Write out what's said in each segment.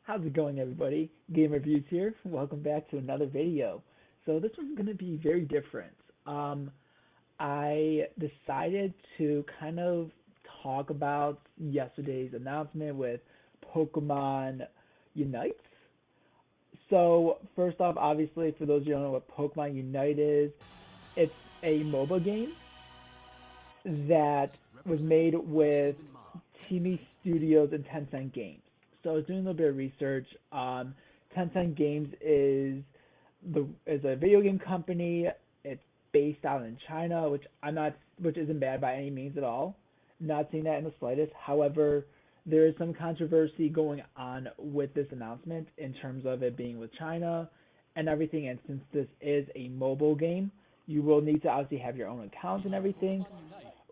How's it going, everybody? Game Reviews here. Welcome back to another video. So this one's going to be very different. Um, I decided to kind of talk about yesterday's announcement with Pokemon Unite. So first off, obviously, for those of you who don't know what Pokemon Unite is, it's a MOBA game that was made with Teamy Studios and Tencent Games. So I was doing a little bit of research. Tencent Games is a video game company. It's based out in China, which isn't bad by any means at all. Not seeing that in the slightest. However, there is some controversy going on with this announcement in terms of it being with China and everything. And since this is a mobile game, you will need to obviously have your own account and everything,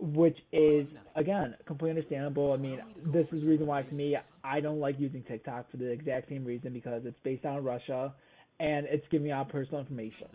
which is again completely understandable. I mean, this is the reason why for me I don't like using TikTok for the exact same reason because it's based out of Russia and it's giving out personal information.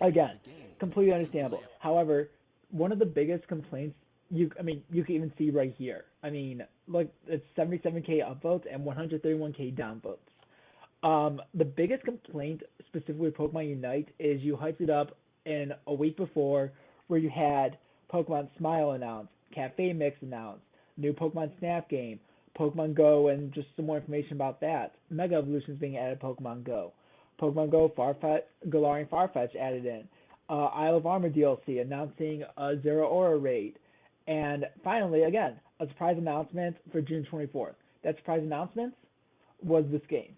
Again, completely understandable. However, one of the biggest complaints you can even see right here. I mean, like it's 77K upvotes and 131K downvotes. The biggest complaint specifically with Pokemon Unite is you hyped it up in a week before where you had Pokemon Smile announced, Cafe Mix announced, new Pokemon Snap game, Pokemon Go, and just some more information about that. Mega Evolutions being added to Pokemon Go. Pokemon Go, Farfetch, Galarian Farfetch added in. Isle of Armor DLC announcing a Zero Aura raid. And finally, again, a surprise announcement for June 24th. That surprise announcement was this game.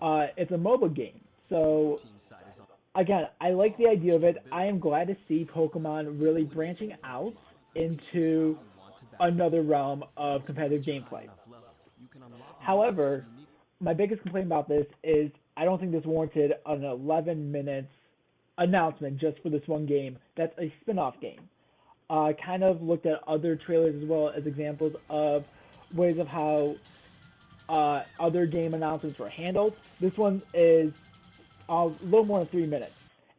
It's a mobile game. So again, I like the idea of it. I am glad to see Pokemon really branching out into another realm of competitive gameplay. However, my biggest complaint about this is I don't think this warranted an 11 minutes announcement just for this one game. That's a spin-off game. Kind of looked at other trailers as well as examples of ways of how other game announcements were handled. This one is a little more than 3 minutes.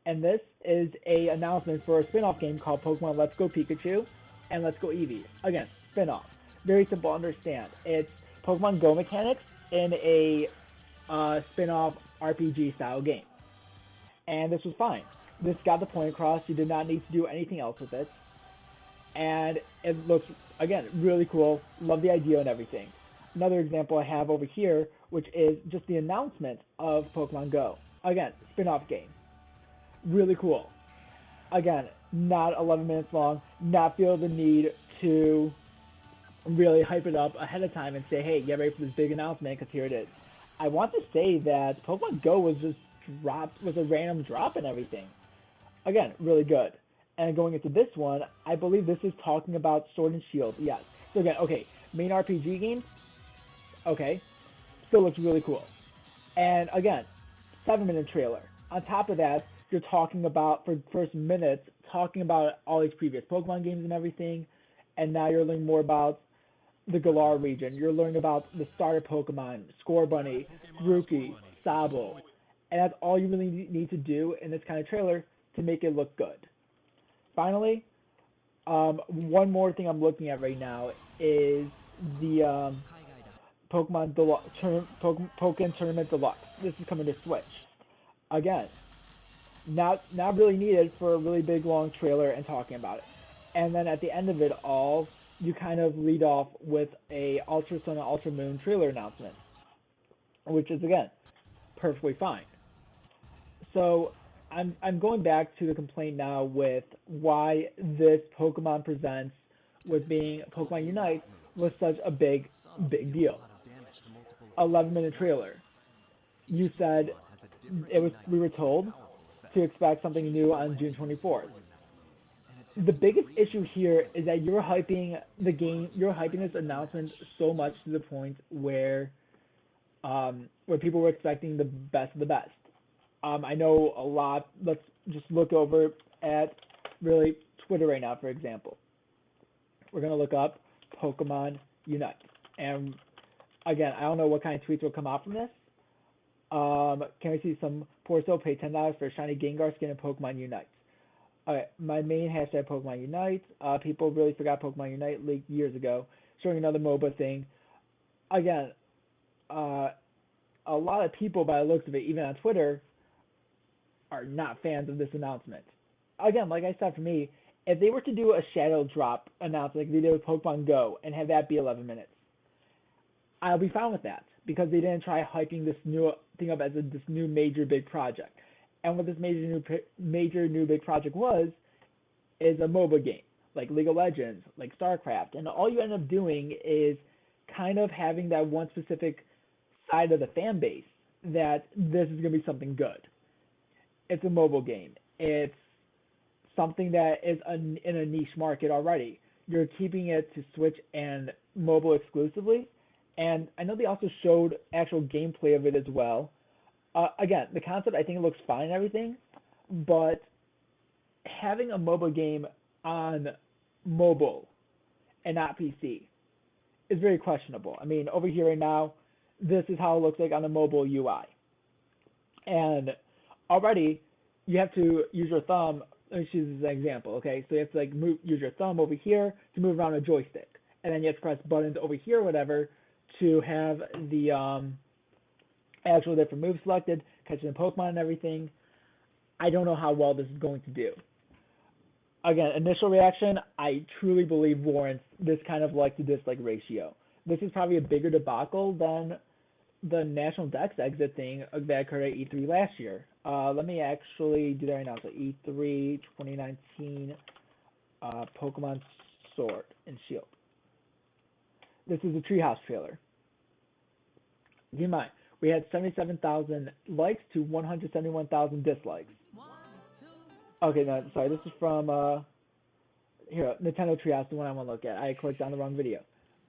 And this is a announcement for a spin-off game called Pokemon Let's Go Pikachu and Let's Go Eevee. Again, spin-off. Very simple to understand. It's Pokemon Go mechanics in a spin-off RPG style game. And this was fine. This got the point across. You did not need to do anything else with it. And it looks, again, really cool. Love the idea and everything. Another example I have over here, which is just the announcement of Pokemon Go. Again, spin-off game. Really cool. Again, not 11 minutes long, not feel the need to really hype it up ahead of time and say, hey, get ready for this big announcement because here it is. I want to say that Pokemon Go was just was a random drop and everything. Again, really good. And going into this one, I believe this is talking about Sword and Shield. Yes. So again, okay, main RPG games. Okay. Still looks really cool. And again, 7-minute trailer. On top of that, you're talking about, for the first minutes, talking about all these previous Pokemon games and everything. And now you're learning more about the Galar region. You're learning about the starter Pokemon, Scorbunny, Grookey, Sabo. And that's all you really need to do in this kind of trailer to make it look good. Finally, one more thing I'm looking at right now is the Pokemon Tournament Deluxe. This is coming to Switch. Again, not really needed for a really big long trailer and talking about it. And then at the end of it all, you kind of lead off with a Ultra Sun and Ultra Moon trailer announcement, which is again perfectly fine. So I'm going back to the complaint now with why this Pokemon Presents with being Pokemon Unite was such a big deal. 11-minute trailer. You said we were told to expect something new on June 24th. The biggest issue here is that you're hyping the game, you're hyping this announcement so much to the point where people were expecting the best of the best. I know a lot. Let's just look over at really Twitter right now, for example. We're going to look up Pokemon Unite. And again, I don't know what kind of tweets will come out from this. Can we see some poor soul pay $10 for a shiny Gengar skin in Pokemon Unite? Alright, my main hashtag Pokemon Unite. People really forgot Pokemon Unite leaked years ago. Showing another MOBA thing. Again, a lot of people, by the looks of it, even on Twitter, are not fans of this announcement. Again, like I said, for me, if they were to do a shadow drop announcement like they did with Pokemon Go and have that be 11 minutes, I'll be fine with that because they didn't try hyping this new thing up as this new major big project. And what this major new big project was is a MOBA game like League of Legends, like StarCraft, and all you end up doing is kind of having that one specific side of the fan base that this is going to be something good. It's a mobile game. It's something that is in a niche market already. You're keeping it to Switch and mobile exclusively, and I know they also showed actual gameplay of it as well. Again, the concept I think looks fine and everything, but having a mobile game on mobile and not PC is very questionable. I mean, over here right now, this is how it looks like on the mobile UI. And already, you have to use your thumb. Let me use this as an example, okay? So you have to use your thumb over here to move around a joystick, and then you have to press buttons over here, or whatever, to have the actual different moves selected, catching the Pokemon and everything. I don't know how well this is going to do. Again, initial reaction, I truly believe warrants this kind of like to dislike ratio. This is probably a bigger debacle than the National Dex exit thing that occurred at E3 last year. Let me actually do that right now. So E3 2019 Pokemon Sword and Shield. This is the Treehouse trailer. Keep in mind, we had 77,000 likes to 171,000 dislikes. Okay, no, sorry, this is from here, Nintendo Treehouse, the one I want to look at. I clicked on the wrong video.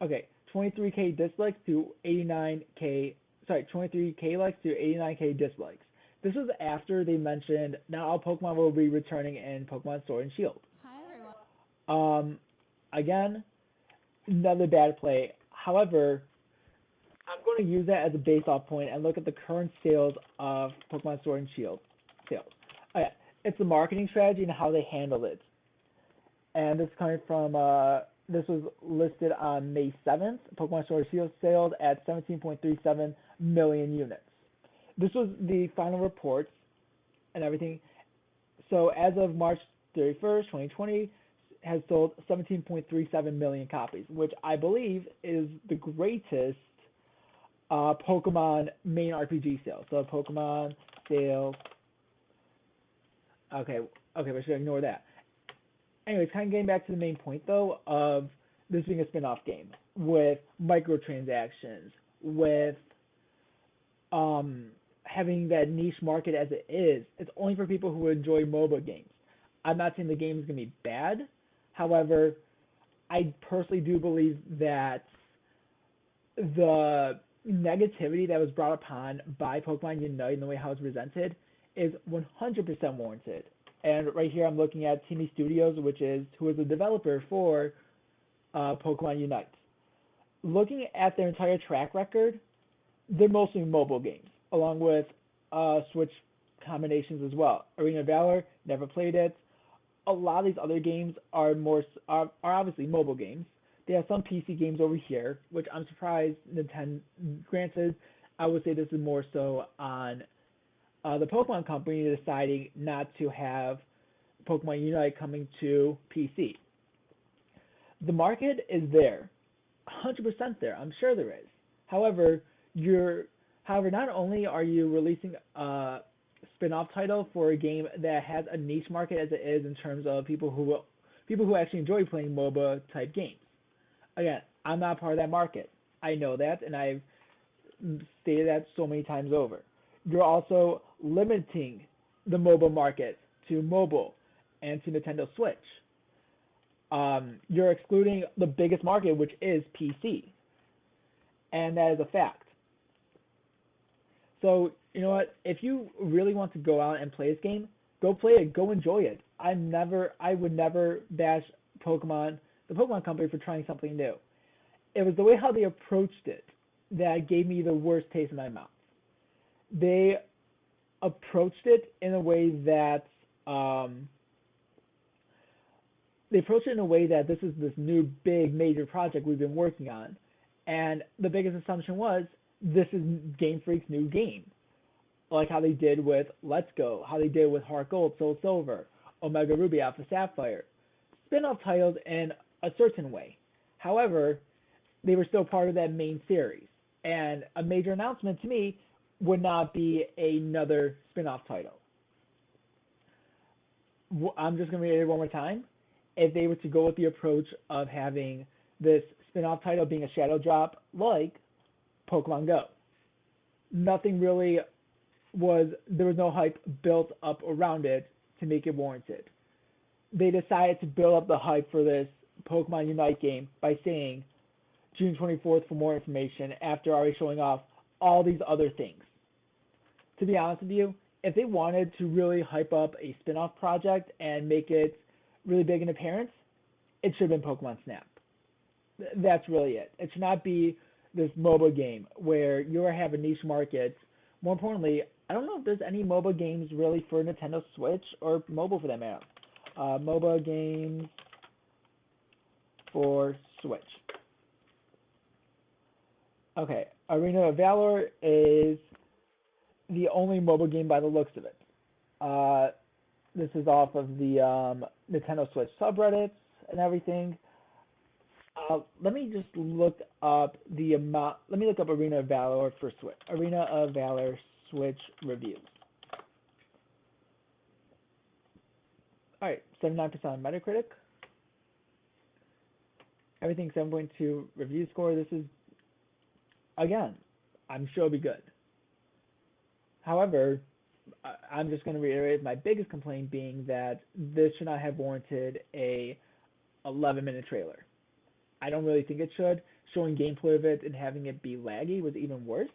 Okay, 23k dislikes to 89k, sorry, 23k likes to 89k dislikes. This was after they mentioned now all Pokemon will be returning in Pokemon Sword and Shield. Hi everyone. Again, another bad play. However, I'm going to use that as a base off point and look at the current sales of Pokemon Sword and Shield sales. Okay, it's the marketing strategy and how they handled it. And this is coming from, this was listed on May 7th. Pokemon Sword and Shield sales at 17.37 million units. This was the final reports and everything. So as of March 31st, 2020, has sold 17.37 million copies, which I believe is the greatest Pokemon main RPG sales. So Pokemon sales. Okay, we should ignore that. Anyways, kind of getting back to the main point though of this being a spin-off game with microtransactions, with having that niche market as it is. It's only for people who enjoy MOBA games. I'm not saying the game is going to be bad. However, I personally do believe that the negativity that was brought upon by Pokemon Unite and the way how it's presented is 100% warranted. And right here I'm looking at Teamy Studios, who is the developer for Pokemon Unite. Looking at their entire track record, they're mostly mobile games, along with Switch combinations as well. Arena of Valor, never played it. A lot of these other games are obviously mobile games. They have some PC games over here, which I'm surprised Nintendo. Granted, I would say this is more so on the Pokemon Company deciding not to have Pokemon Unite coming to PC. The market is there, 100% there. I'm sure there is. However, not only are you releasing a spin-off title for a game that has a niche market as it is in terms of people who actually enjoy playing MOBA type games. Again, I'm not part of that market. I know that, and I've stated that so many times over. You're also limiting the mobile market to mobile and to Nintendo Switch. You're excluding the biggest market, which is PC, and that is a fact. So, you know what? If you really want to go out and play this game, go play it. Go enjoy it. I would never bash the Pokemon Company for trying something new. It was the way how they approached it that gave me the worst taste in my mouth. They approached it in a way that this is this new big major project we've been working on, and the biggest assumption was this is Game Freak's new game, like how they did with Let's Go, how they did with Heart Gold, Soul Silver, Omega Ruby, Alpha Sapphire. Spin-off titles in a certain way. However, they were still part of that main series. And a major announcement to me would not be another spin-off title. I'm just going to read it one more time. If they were to go with the approach of having this spin-off title being a shadow drop like Pokemon Go, nothing really there was no hype built up around it to make it warranted. They decided to build up the hype for this Pokemon Unite game by saying June 24th for more information after already showing off all these other things. To be honest with you, if they wanted to really hype up a spin-off project and make it really big in appearance, it should have been Pokemon Snap. That's really it. It should not be this MOBA game where you have a niche market. More importantly, I don't know if there's any MOBA games really for Nintendo Switch or mobile for that matter. MOBA games for Switch. Okay, Arena of Valor is the only mobile game by the looks of it. This is off of the Nintendo Switch subreddits and everything. Let me just look up the amount. Let me look up Arena of Valor for Switch. Arena of Valor Switch reviews. All right, 79% on Metacritic. Everything 7.2 review score. This is, again, I'm sure it'll be good. However, I'm just going to reiterate my biggest complaint being that this should not have warranted a 11-minute trailer. I don't really think it should. Showing gameplay of it and having it be laggy was even worse.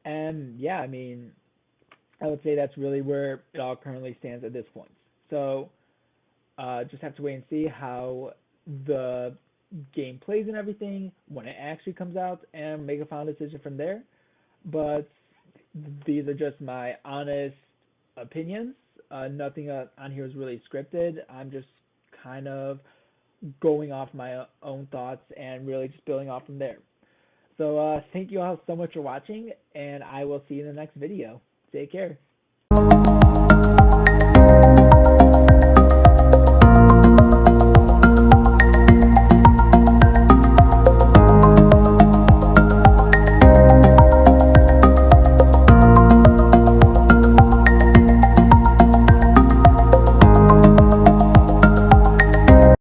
And yeah, I mean, I would say that's really where it all currently stands at this point. So just have to wait and see how the game plays and everything when it actually comes out and make a final decision from there. But these are just my honest opinions. Nothing on here is really scripted. I'm just kind of going off my own thoughts and really just building off from there. So thank you all so much for watching, and I will see you in the next video. Take care.